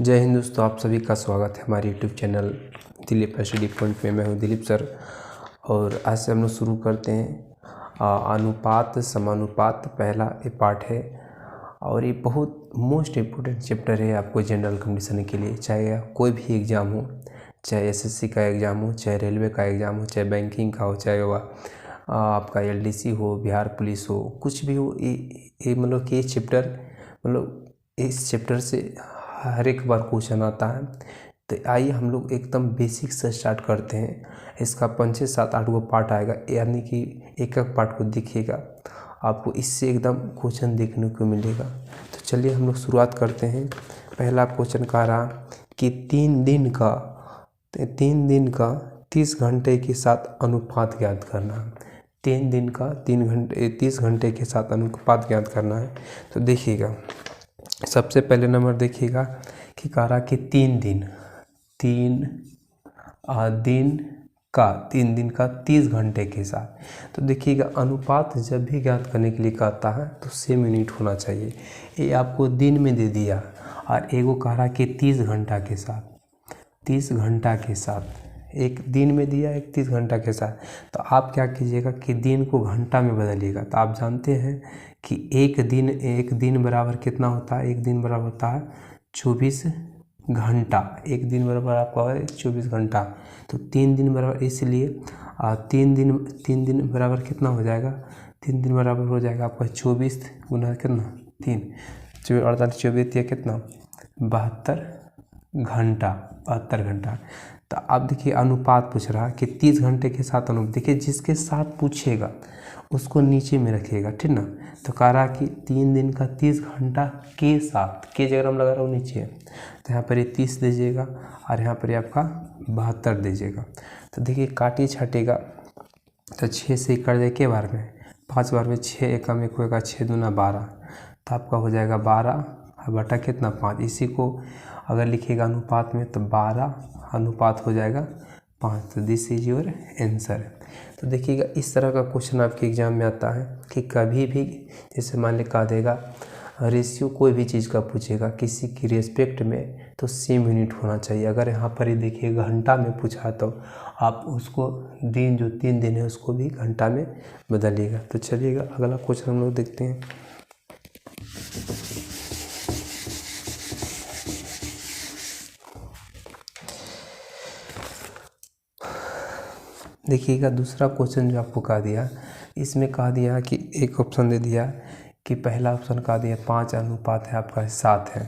जय हिंद दोस्तों, आप सभी का स्वागत है हमारे YouTube channel Dilip study point में। मैं हूं दिलीप सर और आज से हम लोग शुरू करते हैं अनुपात समानुपात। पहला ये पार्ट है और ये बहुत मोस्ट इम्पोर्टेंट चैप्टर है आपको जनरल कंडीशन के लिए। चाहे कोई भी एग्ज़ाम हो, चाहे एसएससी का एग्ज़ाम हो, चाहे रेलवे का एग्ज़ाम हो, चाहे बैंकिंग का हो, चाहे वह आपका एलडीसी हो, बिहार पुलिस हो, कुछ भी हो, ये मतलब कि ये चैप्टर मतलब इस चैप्टर से हर एक बार क्वेश्चन आता है। तो आइए हम लोग एकदम बेसिक से स्टार्ट करते हैं। इसका 5 से 7 8 पार्ट आएगा, यानी कि एक एक पार्ट को देखिएगा, आपको इससे एकदम क्वेश्चन देखने को मिलेगा। तो चलिए हम लोग शुरुआत करते हैं। पहला क्वेश्चन कह रहा कि 3 दिन का 30 घंटे के साथ अनुपात ज्ञात करना है। 3 दिन का 30 घंटे के साथ अनुपात ज्ञात करना है। तो देखिएगा, सबसे पहले नंबर देखिएगा कि कह रहा कि 3 दिन का 30 घंटे के साथ। तो देखिएगा, अनुपात जब भी ज्ञात करने के लिए कहता है तो सेम यूनिट होना चाहिए। ये आपको दिन में दे दिया और एगो कह रहा कि 30 घंटा के साथ, 30 घंटा के साथ, एक दिन में दिया, एक 30 घंटा के साथ। तो आप क्या कीजिएगा कि दिन को घंटा में बदलिएगा। तो आप जानते हैं कि एक दिन बराबर कितना होता है? एक दिन बराबर होता है 24 घंटा। एक दिन बराबर आपका है 24 घंटा। तो 3 दिन बराबर, इसलिए 3 दिन बराबर कितना हो जाएगा? 3 दिन बराबर हो जाएगा आपका 24 गुना कितना 3, 48 24 या कितना 72 घंटा, 72 घंटा। तो आप देखिए, अनुपात पूछ रहा है कि 30 घंटे के साथ अनुपात। देखिए, जिसके साथ पूछेगा उसको नीचे में रखिएगा, ठीक ना। तो कह रहा कि 3 दिन का 30 घंटा के साथ, के जगह हम लगा रहा हूँ नीचे, तो यहाँ पर ये 30 दीजिएगा और यहाँ पर आपका 72 दीजिएगा। तो देखिए, काटी छाटेगा तो 6 से कर दे के बार में, 5 बार में 6 एकम 1 होगा, 6 दूना 12। तो आपका हो जाएगा 12 बटा कितना 5। इसी को अगर लिखिएगा अनुपात में तो 12 अनुपात हो जाएगा 5। तो दिस इज योर आंसर। तो देखिएगा, इस तरह का क्वेश्चन आपके एग्जाम में आता है कि कभी भी जैसे मान ले कहा देगा रेशियो, कोई भी चीज़ का पूछेगा किसी की रेस्पेक्ट में, तो सेम यूनिट होना चाहिए। अगर यहाँ पर ही देखिए घंटा में पूछा तो आप उसको दिन, जो 3 दिन है उसको भी घंटा में बदलिएगा। तो चलिएगा अगला क्वेश्चन हम लोग देखते हैं। देखिएगा, दूसरा क्वेश्चन जो आपको कहा दिया, इसमें कहा दिया कि एक ऑप्शन दे दिया कि पहला ऑप्शन कहा दिया 5 अनुपात है आपका 7 है,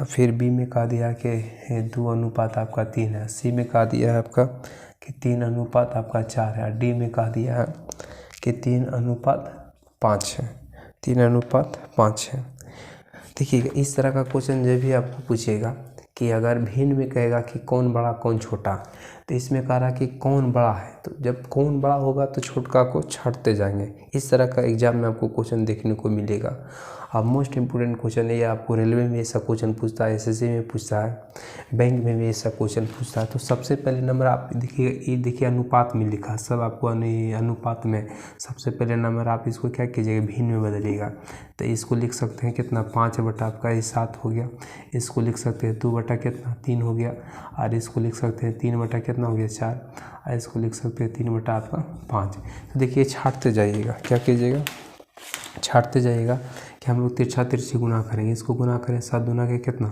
और फिर बी में कहा दिया कि 2 अनुपात आपका 3 है, सी में कहा दिया है आपका कि 3 अनुपात आपका 4 है, और डी में कहा दिया है कि 3 अनुपात 5 है, 3 अनुपात 5 है। देखिएगा, इस तरह का क्वेश्चन जब भी आपको पूछेगा कि अगर भिन्न में कहेगा कि कौन बड़ा कौन छोटा, तो इसमें कह रहा कि कौन बड़ा है, तो जब कौन बड़ा होगा तो छोटका को छाटते जाएंगे। इस तरह का एग्जाम में आपको क्वेश्चन देखने को मिलेगा। अब मोस्ट इम्पोर्टेंट क्वेश्चन है, आपको रेलवे में ऐसा क्वेश्चन पूछता है, एसएससी में पूछता है, बैंक में भी ऐसा क्वेश्चन पूछता है। तो सबसे पहले नंबर आप देखिएगा, ये देखिए अनुपात में लिखा, सब आपको अनुपात में सबसे पहले नंबर आप इसको क्या कीजिएगा, भिन्न में बदलिएगा। तो इसको लिख सकते हैं कितना 5 बटा आपका ये 7 हो गया। इसको लिख सकते हैं 2 बटा कितना 3 हो गया, और इसको लिख सकते हैं 3 बटा कितना हो गया 4, और इसको लिख सकते हैं 3 बटा आपका 5। तो देखिए, छाटते जाइएगा, क्या कीजिएगा, छाटते जाइएगा कि हम लोग तिरछा तिरछी गुना करेंगे। इसको गुना करें, 7 दूना के कितना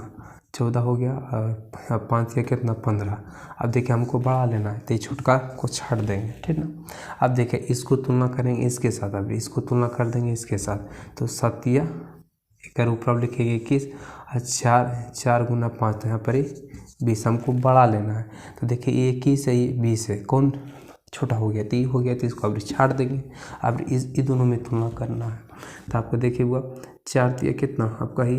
14 हो गया, और 5 के कितना 15। अब देखिए, हमको बढ़ा लेना है तो ये छोटका को छाट देंगे, ठीक ना। अब देखिए, इसको तुलना करेंगे इसके साथ, अब इसको तुलना कर देंगे इसके साथ, तो 7 या कर ऊपर लिखेंगे 21, और 4 गुना 5, तो यहाँ पर 20 हमको बढ़ा लेना है। तो देखिए, ये 21 है, ये 20 है, कौन छोटा हो गया? तो ये हो गया, तो इसको अब छाट देंगे। अब इस दोनों में तुलना करना है। तो आपको देखिए हुआ 4 तिया कितना आपका ही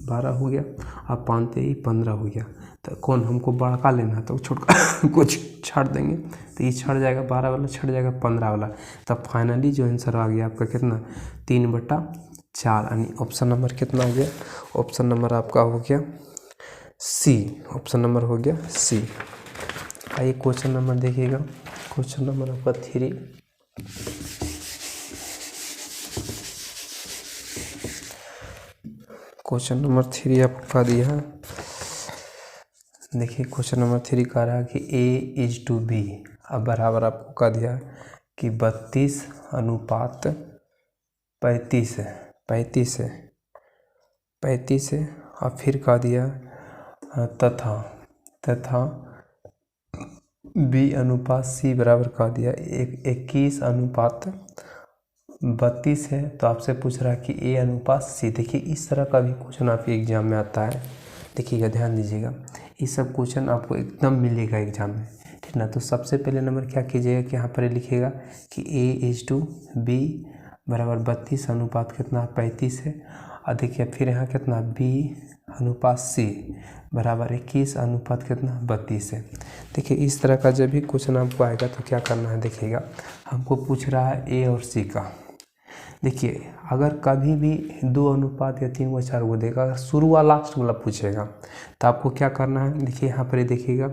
12 हो गया, अब 5 तिया ही 15 हो गया। तो कौन हमको बड़का लेना है, तो छोटका कुछ छाट देंगे, तो ये छट जाएगा 12 वाला, छट जाएगा 15 वाला। तब फाइनली जो आंसर आ गया आपका कितना 3 बटा 4, यानी ऑप्शन नंबर कितना हो गया? ऑप्शन नंबर आपका हो गया सी। ऑप्शन नंबर हो गया सी। आइए क्वेश्चन नंबर देखिएगा, क्वेश्चन नंबर आपका 3। क्वेश्चन नंबर 3 आपको कहा दिया है। देखिए क्वेश्चन नंबर 3 कह रहा है कि A:B। अब बराबर आपको कहा दिया कि 32:35 है। 35 है और फिर कहा दिया तथा B:C बराबर कहा दिया 21:32 है। तो आपसे पूछ रहा है कि A:C। देखिए इस तरह का भी क्वेश्चन आपके एग्जाम में आता है। देखिएगा, ध्यान दीजिएगा, ये सब क्वेश्चन आपको एकदम मिलेगा एग्जाम में, ठीक ना। तो सबसे पहले नंबर क्या कीजिएगा कि यहाँ पर लिखिएगा कि A:B बराबर 32:35 है। और देखिए फिर यहाँ कितना B:C बराबर 21:32 है। देखिए इस तरह का जब भी क्वेश्चन आपको आएगा तो क्या करना है, देखिएगा हमको पूछ रहा है A और C का। देखिए अगर कभी भी 2 अनुपात या 3 व 4 को देगा, अगर शुरू वाला लास्ट वाला पूछेगा तो आपको क्या करना है। देखिए यहाँ पर देखिएगा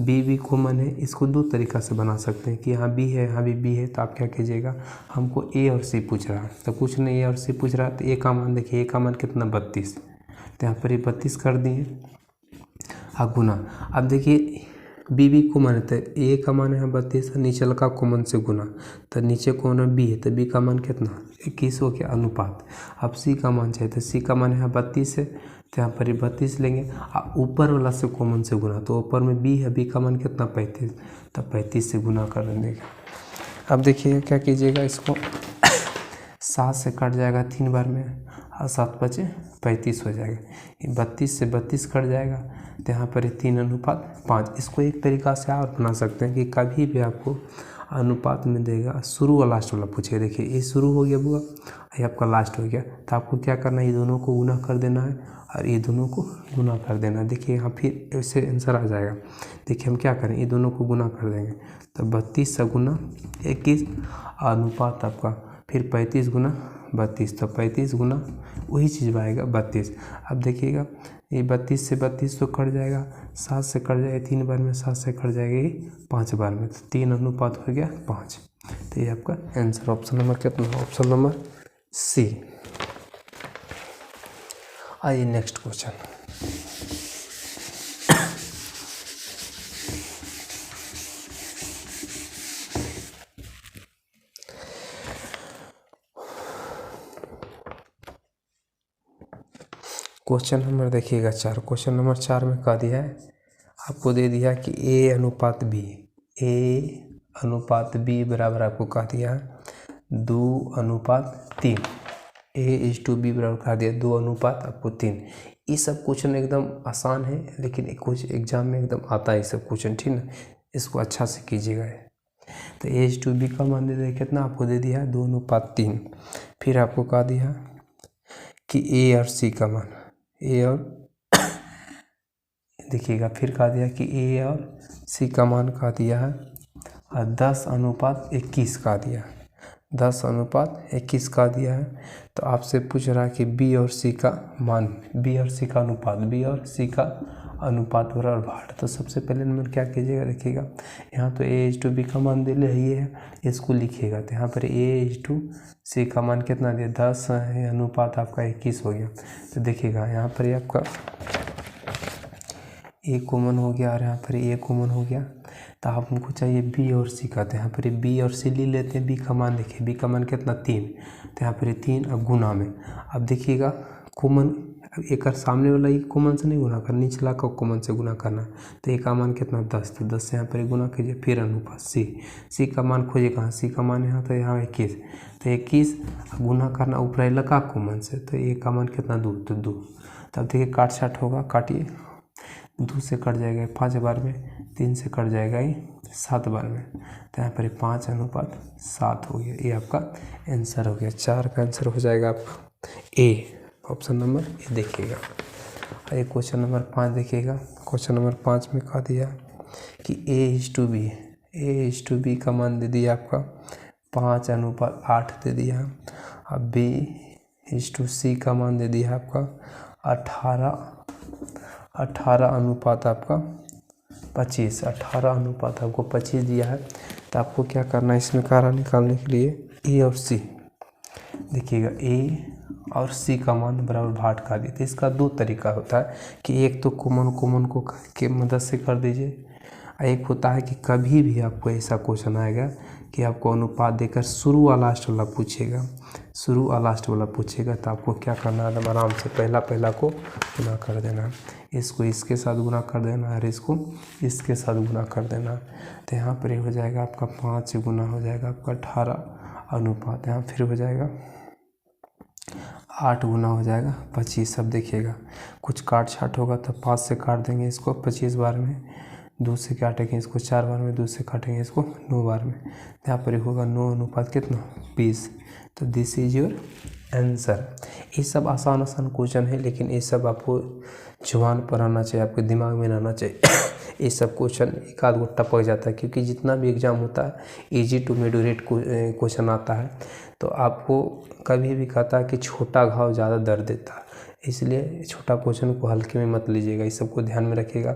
B कॉमन है। इसको दो तरीक़ा से बना सकते हैं कि यहाँ B है, यहाँ भी B है। तो आप क्या कीजिएगा, हमको A और C पूछ रहा है तो कुछ नहीं, A और C पूछ रहा है तो A का मान देखिए, A का मान कितना 32। तो यहाँ पर ये 32 कर दिए और गुना। अब देखिए B कॉमन है तो A का मान है 32, नीचे का कॉमन से गुना। तो नीचे कौन है B है तो B का मान कितना 21 हो गया अनुपात। अब C का मान चाहिए तो C का मान यहाँ 32 है तो यहाँ पर 32 लेंगे और ऊपर वाला से कॉमन से गुना। तो ऊपर में B है, B का मान कितना 35, तो 35 से गुना कर देंगे। अब देखिए क्या कीजिएगा, इसको 7 से कट जाएगा 3 बार में और 7 बचे 35 हो जाएगा। 32 से 32 कट जाएगा तो यहाँ पर 3:5। इसको एक तरीक़ा से और बना सकते हैं कि कभी भी आपको अनुपात में देगा, शुरू और लास्ट वाला पूछेगा। देखिए ये शुरू हो गया बुआ, ये आपका लास्ट हो गया। तो आपको क्या करना है, ये दोनों को गुना कर देना है और ये दोनों को गुना कर देना है। देखिए यहाँ फिर ऐसे आंसर आ जाएगा। देखिए हम क्या करें, ये दोनों को गुना कर देंगे तो 32 से गुना 21 अनुपात आपका फिर 35 गुना 32, तो 35 गुना वही चीज़ आएगा 32। अब देखिएगा ये 32 से 32 तो कट जाएगा, 7 से कट जाएगा 3 बार में, 7 से कट जाएगा ये 5 बार में, तो 3:5 हो गया 5। तो ये आपका आंसर ऑप्शन नंबर कितना, ऑप्शन नंबर C। आइए नेक्स्ट क्वेश्चन। क्वेश्चन नंबर देखिएगा 4। क्वेश्चन नंबर 4 में कह दिया है, आपको दे दिया कि A:B बराबर आपको कह दिया है 2:3। A:B बराबर कह दिया 2:3 आपको 3। ये सब क्वेश्चन एकदम आसान है, लेकिन कुछ एग्जाम में एकदम आता है ये सब क्वेश्चन, ठीक ना। इसको अच्छा से कीजिएगा। तो A:B का मान दे दिया कितना, आपको दे दिया 2:3। फिर आपको कह दिया कि A और C का मान, A और देखिएगा फिर कहा दिया कि A और C का मान कहा दिया है 10:21 का दिया, 10:21 का दिया है। तो आपसे पूछ रहा है कि B और C का मान, B और C का अनुपात बराबर 8। तो सबसे पहले नंबर क्या कीजिएगा, देखिएगा यहाँ तो A:B का मान दे रही है, इसको लिखिएगा। तो यहाँ पर A:C का मान कितना दिया 10 है, अनुपात आपका 21 हो गया। तो देखिएगा यहाँ पर आपका A कॉमन हो गया और यहाँ पर A कॉमन हो गया। तो आप हमको चाहिए B और C का, तो यहाँ पर B और C ले लेते हैं। B का मान देखिए, B का मान कितना 3, तो यहाँ पर 3 अब गुना में। अब देखिएगा कॉमन, अब एक सामने वाला ही कॉमन से नहीं गुना करना, निचला का कॉमन से गुना करना। तो A का मान कितना 10, तो 10 से यहाँ पर गुना कीजिए। फिर अनुपात C का मान खोजिए कहाँ, C का मान यहाँ, तो यहाँ 21, तो 21 गुना करना ऊपर लगा कॉमन से। तो A का मान कितना 2, तो 2। तब देखिए काट छाट होगा, काटिए, 2 से कट जाएगा 5 बार में, 3 से कट जाएगा ये 7 बार में। तो यहाँ पर 5:7 हो गया। ये आपका आंसर हो गया। 4 का आंसर हो जाएगा आपका A, ऑप्शन नंबर ए देखिएगा। ये क्वेश्चन नंबर 5 देखिएगा। क्वेश्चन नंबर 5 में कहा दिया कि A:B का मान दे दिया आपका 5:8 दे दिया। अब B:C का मान दे दिया आपका 18 अनुपात आपका 25, 18 अनुपात आपको 25 दिया है। तो आपको क्या करना है, इसमें कारा निकालने के लिए A और C, देखिएगा A और सी का मान बराबर भाट का दिए। तो इसका दो तरीका होता है कि एक तो कॉमन को के मदद से कर दीजिए, एक होता है कि कभी भी आपको ऐसा क्वेश्चन आएगा कि आपको अनुपात देकर शुरू और लास्ट वाला पूछेगा, शुरू और लास्ट वाला पूछेगा, तो आपको क्या करना है, आराम से पहला को गुना कर देना है, इसको इसके साथ गुना कर देना है और इसको इसके साथ गुना कर देना है। तो यहाँ पर हो जाएगा आपका 5 गुना हो जाएगा आपका 18 अनुपात, यहाँ फिर हो जाएगा 8 गुना हो जाएगा 25। सब देखिएगा कुछ काट छाट होगा तो 5 से काट देंगे इसको 25 बार में, 2 से काटेंगे इसको 4 बार में, 2 से काटेंगे इसको 9 बार में। यहाँ पर होगा 9 अनुपात कितना 20। तो दिस इज योर आंसर। ये सब आसान क्वेश्चन है, लेकिन ये सब आपको जुबान पर आना चाहिए, आपके दिमाग में रहना चाहिए। ये सब क्वेश्चन एक आध गो टपक जाता है, क्योंकि जितना भी एग्जाम होता है इजी टू मॉडरेट क्वेश्चन आता है। तो आपको कभी भी कहता है कि छोटा घाव ज़्यादा दर्द देता है, इसलिए छोटा क्वेश्चन को हल्के में मत लीजिएगा, इस सब को ध्यान में रखिएगा।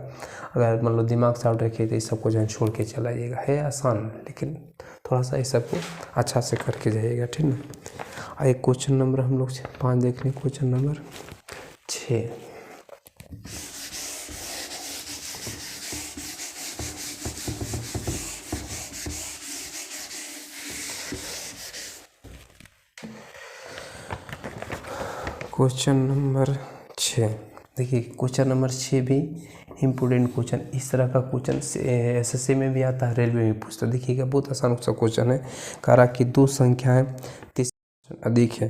अगर मान लो दिमाग से आउट रखिए तो इस सब क्वेश्चन छोड़ के चला जाइएगा। है आसान, लेकिन थोड़ा सा इस सब को अच्छा से करके जाइएगा, ठीक ना। और एक क्वेश्चन नंबर हम लोग 5 देख लें, क्वेश्चन नंबर 6। क्वेश्चन नंबर 6 देखिए, क्वेश्चन नंबर 6 भी इम्पोर्टेंट क्वेश्चन, इस तरह का क्वेश्चन एसएससी में भी आता है, रेलवे में पूछता है। देखिएगा बहुत आसान सा क्वेश्चन है। कह रहा कि दो संख्याएं 30 अधिक है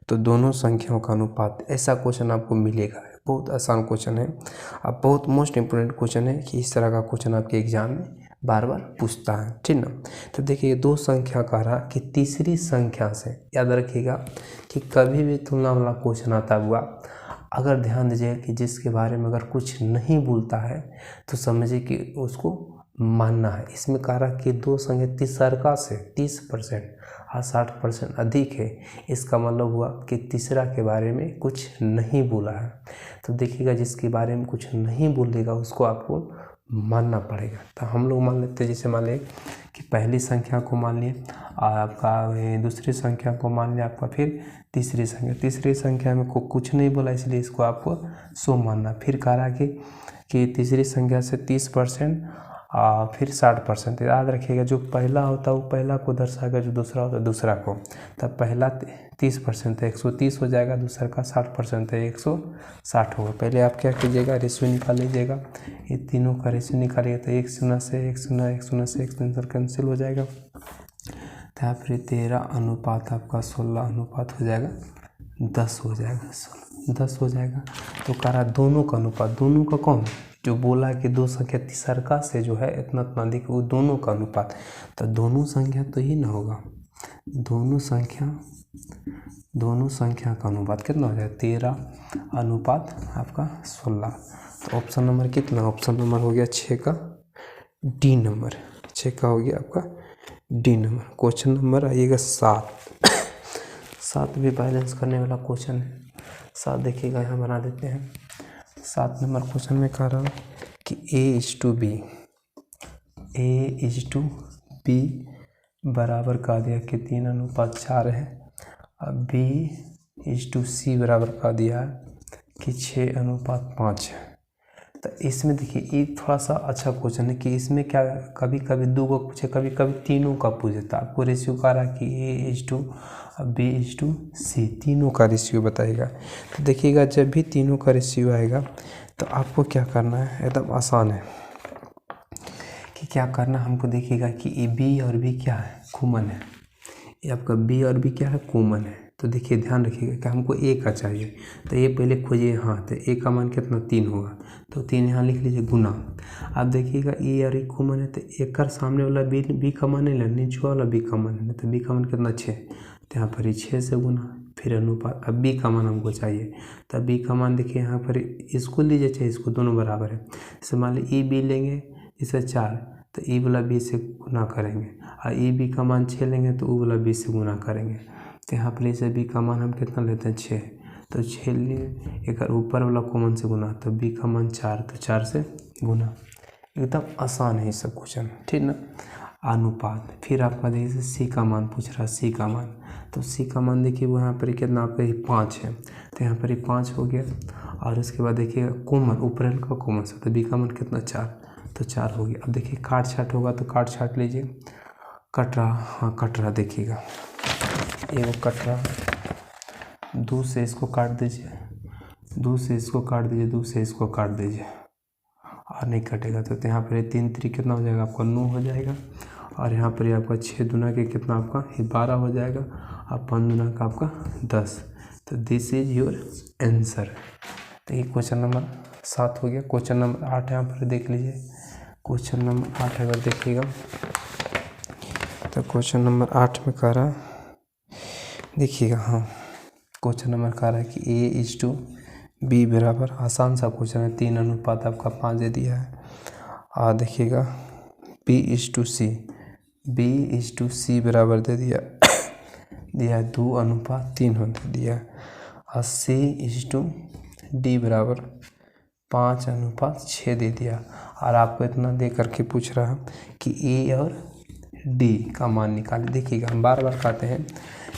तो दोनों संख्याओं का अनुपात, ऐसा क्वेश्चन आपको मिलेगा। बहुत आसान क्वेश्चन है, अब बहुत मोस्ट इम्पोर्टेंट क्वेश्चन है कि इस तरह का क्वेश्चन आपके एग्जाम में बार बार पूछता है, ठीक ना। तो देखिए दो संख्या कह रहा कि तीसरी संख्या से, याद रखिएगा कि कभी भी तुलना वाला क्वेश्चन आता हुआ अगर ध्यान दीजिए कि जिसके बारे में अगर कुछ नहीं बोलता है तो समझिए कि उसको मानना है। इसमें कह रहा कि दो संख्या तीसरका से 30% और 60% अधिक है, इसका मतलब हुआ कि तीसरा के बारे में कुछ नहीं बोला है। तो देखिएगा जिसके बारे में कुछ नहीं बोलेगा उसको आपको मानना पड़ेगा। तो हम लोग मान लेते हैं, जैसे मान लें कि पहली संख्या को मान लिए आपका, दूसरी संख्या को मान लिया आपका, फिर तीसरी संख्या में को कुछ नहीं बोला, इसलिए इसको आपको 100 मानना। फिर कह रहा कि तीसरी संख्या से 30% फिर 60%। याद रखिएगा जो पहला होता है वो पहला को दर्शाएगा, जो दूसरा होता है दूसरा को। तब पहला 30% है 130 हो जाएगा, दूसरा का 60% है 160 होगा। पहले आप क्या कीजिएगा, रेशियो निकाल लीजिएगा, ये तीनों का रेशियो निकालिएगा तो 1 0 से 1 0 1 0 से 1 0 कैंसिल हो जाएगा। तो फिर 13 अनुपात आपका 16 अनुपात हो जाएगा 10 हो जाएगा, 10 हो जाएगा। तो कह रहा दोनों का अनुपात, दोनों का कौन, जो बोला कि दो संख्या तीसरका से जो है इतना अधिक, वो दोनों का अनुपात। तो दोनों संख्या तो ही ना होगा, दोनों संख्या का अनुपात कितना हो जाएगा 13 अनुपात आपका 16। तो ऑप्शन नंबर कितना, ऑप्शन नंबर हो गया 6 का डी नंबर, 6 का हो गया आपका डी नंबर। क्वेश्चन नंबर आइएगा 7 भी बैलेंस करने वाला क्वेश्चन है। 7 देखिएगा यहाँ बना देते हैं। 7 नंबर क्वेश्चन में कह रहा हूँ कि A:B बराबर कह दिया कि 3 अनुपात 4 है। अब B:C बराबर कह दिया कि 6 अनुपात 5 है। तो इसमें देखिए ये थोड़ा सा अच्छा क्वेश्चन है कि इसमें क्या कभी कभी 2 को पूछे, कभी कभी तीनों का पूछता। आपको रेशियो कह रहा कि A:B:C तीनों का रेशियो बताएगा। तो देखिएगा जब भी तीनों का रेशियो आएगा तो आपको क्या करना है, एकदम आसान है कि क्या करना हमको। देखिएगा कि ये B और B क्या है, कॉमन है। ये आपका B और B क्या है, कॉमन है। तो देखिए ध्यान रखिएगा कि हमको A का चाहिए, तो ये पहले खोजिए। हाँ, तो A का मान कितना 3 होगा, तो 3 यहाँ लिख लीजिए गुना। अब देखिएगा A और A कॉमन है, तो एक का सामने वाला B का मान नहीं लेना, नीचे वाला B का मान है, तो B का मान कितना 6, तो यहाँ पर 6 से गुना फिर अनुपात। अब B का मान हमको चाहिए, तब B का मान देखिए यहाँ पर इसको लीजिए चाहे इसको, दोनों बराबर है। जैसे मान लीजिए E B लेंगे इसे 4, तो E वाला B से गुना करेंगे, और E B का मान 6 लेंगे तो U वाला B से गुना करेंगे। तो यहाँ पर इसे B का मान हम कितना लेते हैं 6, तो 6 लिए एक ऊपर वाला कॉमन से गुना, तो B का मान 4, तो 4 से गुना। एकदम आसान है ये सब क्वेश्चन, ठीक ना। अनुपात, फिर आपका देखिए C का मान पूछ रहा है, C का मान, तो सी का मान देखिए वो यहाँ पर कितना आपका 5 है, तो यहाँ पर 5 हो गया। और उसके बाद देखिए कॉमन ऊपर का कॉमन सा, तो बी का मान कितना 4, तो 4 हो गया। अब देखिए काट छाट होगा तो काट छाट लीजिए, कट रहा, हाँ कट रहा, देखिएगा ये वो कट रहा, 2 से इसको काट दीजिए, 2 से इसको काट दीजिए, 2 से इसको काट दीजिए और नहीं कटेगा तो यहाँ पर 3 3 कितना हो जाएगा आपका 9 हो जाएगा। और यहाँ पर आपका 6 दूना के कितना आपका 12 हो जाएगा और 5 दूना का आपका 10। तो दिस इज योर आंसर। तो ये क्वेश्चन नंबर 7 हो गया। क्वेश्चन नंबर 8 यहाँ पर देख लीजिए। क्वेश्चन नंबर 8 अगर देखिएगा तो क्वेश्चन नंबर 8 में कह रहा है, देखिएगा, हाँ क्वेश्चन नंबर कह रहा है कि A/B बराबर, आसान सा क्वेश्चन है, 3 अनुपात आपका 5 दे दिया है। और देखिएगा B/C बराबर दे दिया दिया 2 अनुपात 3 हो दे दिया। और C/D बराबर 5 अनुपात 6 दे दिया। और आपको इतना दे करके पूछ रहा है कि A और D का मान निकालें। देखिएगा हम बार बार कहते हैं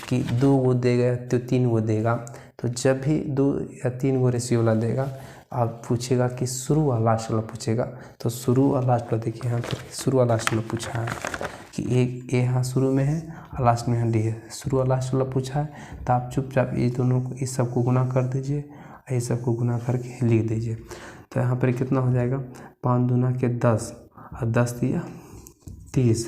कि 2 को देगा तो 3 को देगा, तो जब भी 2 या 3 को रेशियो वाला देगा आप पूछेगा कि शुरू और लास्ट वाला पूछेगा, तो शुरू और लास्ट वाला देखिए यहाँ पर शुरू और लास्ट वाला पूछा है कि एक ए यहाँ शुरू में है और लास्ट में यहाँ डी है, शुरू और लास्ट वाला पूछा है। तो आप चुपचाप ये दोनों को इस सब को गुना कर दीजिए, ये सब को गुना करके लिख दीजिए। तो यहाँ पर कितना हो जाएगा 5 दूना के 10 और 10 दिया 30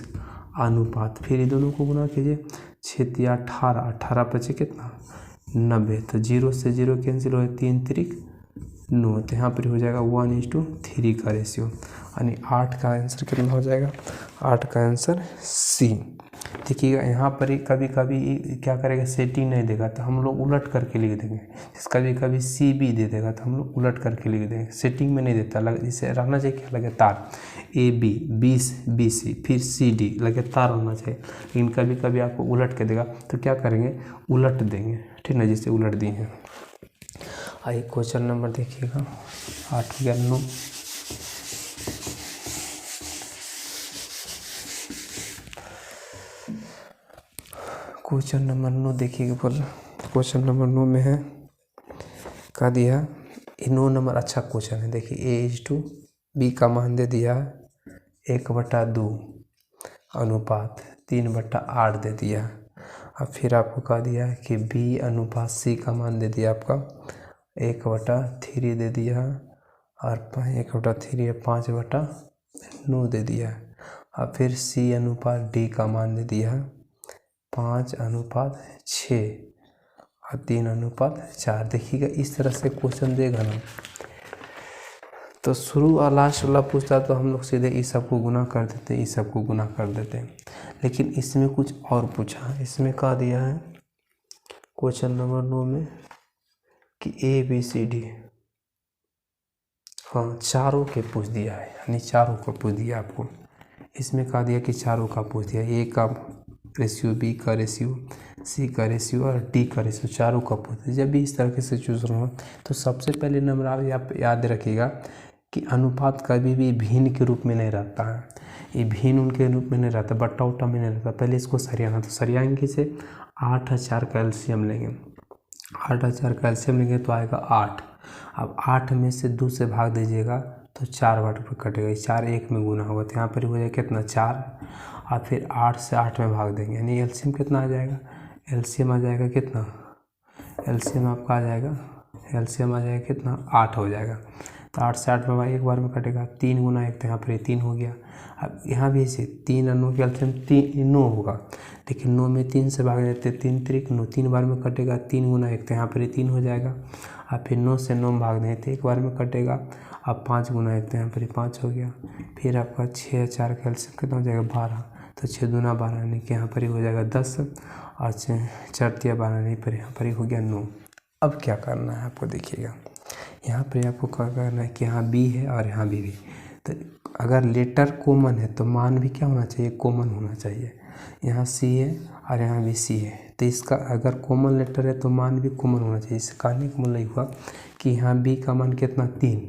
अनुपात, फिर ये दोनों को गुना कीजिए, 6 दिया 18, 18 बचे कितना 90। तो 0 से 0 कैंसिल हो, 3 3 9, तो यहाँ पर हो जाएगा 1:3 का रेशियो, यानी 8 का आंसर कितना हो जाएगा, 8 का आंसर सी। देखिएगा यहाँ पर कभी कभी क्या करेगा, सेटिंग नहीं देगा तो हम लोग उलट करके लिख देंगे, कभी कभी सी बी दे देगा तो हम लोग उलट करके लिख देंगे, सेटिंग में नहीं देता। जैसे रहना चाहिए क्या, लगातार बी सी फिर सी डी लगातार होना चाहिए, लेकिन कभी कभी आपको उलट के देगा तो क्या करेंगे, उलट देंगे, ठीक ना, जैसे उलट दिए हैं। आइए क्वेश्चन नंबर देखिएगा 8 या 9। क्वेश्चन नंबर 9 देखिएगा, बोल क्वेश्चन नंबर 9 में है कहा दिया, ये 9 नंबर अच्छा क्वेश्चन है। देखिए A/B का मान दे दिया 1/2 अनुपात 3/8 दे दिया। अब फिर आपको कहा दिया है कि B अनुपात C का मान दे दिया आपका 1/3 दे दिया, और 1/3 5/9 दे दिया। और फिर C अनुपात D का मान दे दिया 5/6 और 3/4। देखिएगा इस तरह से क्वेश्चन देगा ना, तो शुरू और लास्ट वाला पूछता तो हम लोग सीधे इस सब को गुना कर देते, इस सब को गुना कर देते, लेकिन इसमें कुछ और पूछा है। इसमें कहा दिया है क्वेश्चन नंबर 9 में कि ABCD, हाँ चारों के पूछ दिया है, यानी चारों का पूछ दिया आपको। इसमें कहा दिया कि चारों का पूछ दिया, A का रेशियो, B का रेशियो, C का रेशियो और D का रेशियो, चारों का पूछ दिया। जब भी इस तरह के सिचुएशन हो तो सबसे पहले नंबर आप याद रखिएगा कि अनुपात कभी भी भिन्न के रूप में नहीं रहता है, ये भिन्न उनके रूप में नहीं रहता, बट्टा उट्टा में नहीं रहता। पहले इसको सरियाना, तो सरियाएंगे से 8 और 4 का एलसीएम लेंगे, 8 और 4 का एलसीएम लेंगे तो आएगा 8। अब 8 में से 2 से भाग दीजिएगा तो 4 बार पर कटेगा, 4 1 में गुना होगा, तो यहाँ पर हो जाएगा कितना 4। और फिर 8 से 8 में भाग देंगे, यानी एलसीएम कितना आ जाएगा, एलसीएम आ जाएगा कितना, एलसीएम आपका आ जाएगा, एलसीएम आ जाएगा कितना 8 हो जाएगा। तो 8 से 8 में भाई एक बार में कटेगा, 3 गुना 1, तो यहाँ पर 3 हो गया। अब यहाँ भी इसे 3 और 9 के एलसीएम 9 होगा, लेकिन 9 में 3 से भाग देते, 3 3 9, 3 बार में कटेगा, 3 गुना 1, तो यहाँ पर 3 हो जाएगा। अब फिर 9 से 9 में भाग दें तो एक बार में कटेगा, अब 5 गुना 1, तो यहाँ पर 5 हो गया। फिर आपका 6 और 4 का एलसीएम कितना हो जाएगा 12, तो 6 दूना 12, यानी कि यहाँ पर हो जाएगा 10, और 4 तिया 12, नहीं पर यहाँ पर हो गया 9। अब क्या करना है आपको, देखिएगा यहाँ पर आपको क्या करना है कि यहाँ B है और यहाँ B भी, तो अगर लेटर कॉमन है तो मान भी क्या होना चाहिए, कॉमन होना चाहिए। यहाँ C है और यहाँ भी C है, तो इसका अगर कॉमन लेटर है तो मान भी कॉमन होना चाहिए। इसे कहने का मतलब हुआ कि यहाँ B का मान कितना 3,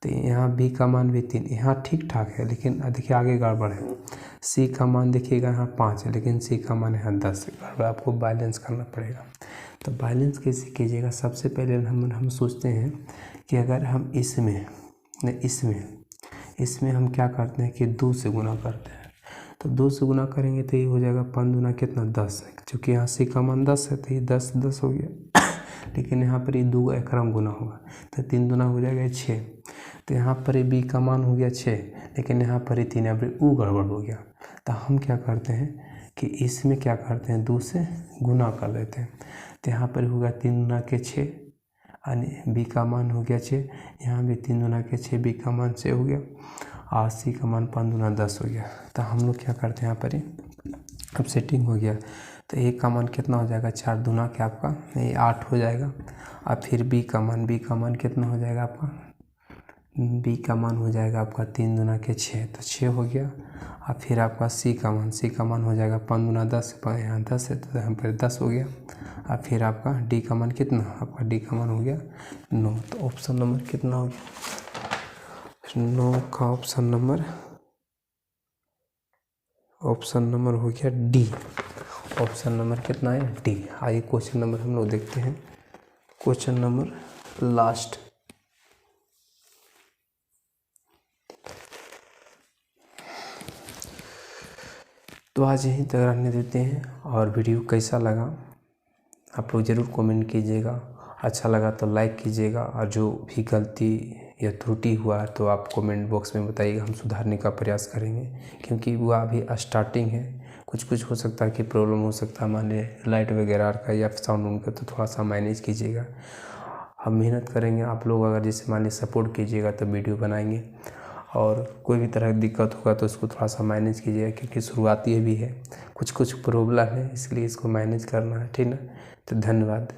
तो यहाँ B का मान भी 3, यहाँ ठीक ठाक है, लेकिन देखिए आगे गड़बड़ है। सी का मान देखिएगा यहाँ 5 है, लेकिन सी का मान यहाँ 10 है। और आपको बैलेंस करना पड़ेगा। तो बैलेंस कैसे कीजिएगा, सबसे पहले हम सोचते हैं कि अगर हम इसमें हम क्या करते हैं कि 2 से गुना करते हैं। तो 2 से गुना करेंगे तो ये हो जाएगा 5 दूना कितना 10 है, क्योंकि यहाँ सी का मान 10 है तो ये 10 हो गया। लेकिन यहाँ पर ये 2 का क्रम गुना होगा तो 3 दूना हो जाएगा 6। तो यहाँ पर ये बी का मान हो गया 6, लेकिन यहाँ पर ये 3, यहाँ पर ऊ गड़बड़ हो गया। तो हम क्या करते हैं कि इसमें क्या करते हैं 2 से गुना कर देते हैं। तो यहाँ पर होगा 3 दूना के 6, यानी बी का मान हो गया 6, यहाँ भी 3 दूना के 6, बी का मान 6 हो गया, और सी का मान 5 दूना 10 हो गया। तो हम लोग क्या करते हैं यहाँ पर अब सेटिंग हो गया। तो ए का मान कितना हो जाएगा 4 दूना के आपका ये 8 हो जाएगा। और फिर बी का मान कितना हो जाएगा आपका, बी का मान हो जाएगा आपका 3 दूना के 6, तो 6 हो गया। और फिर आपका सी का मान हो जाएगा 5 दूना 10, यहाँ 10 है तो यहाँ पर 10 हो गया। और फिर आपका डी का मान कितना, आपका डी का मान हो गया 9। तो ऑप्शन नंबर कितना हो गया 9 का ऑप्शन नंबर हो गया डी। ऑप्शन नंबर कितना है डी। आइए क्वेश्चन नंबर हम लोग देखते हैं। क्वेश्चन नंबर लास्ट, तो आज यहीं तक रहने देते हैं। और वीडियो कैसा लगा आप लोग ज़रूर कमेंट कीजिएगा, अच्छा लगा तो लाइक कीजिएगा, और जो भी गलती या त्रुटि हुआ तो आप कमेंट बॉक्स में बताइएगा, हम सुधारने का प्रयास करेंगे। क्योंकि वो अभी स्टार्टिंग है, कुछ हो सकता है कि प्रॉब्लम हो सकता है, मान लीजिए लाइट वगैरह का या साउंड उनका, तो थोड़ा सा मैनेज कीजिएगा। हम मेहनत करेंगे, आप लोग अगर जैसे मान लीजिए सपोर्ट कीजिएगा तो वीडियो बनाएंगे। और कोई भी तरह की दिक्कत होगा तो उसको थोड़ा सा मैनेज कीजिएगा, क्योंकि शुरुआती भी है, कुछ प्रॉब्लम है, इसलिए इसको मैनेज करना है, ठीक ना। तो धन्यवाद।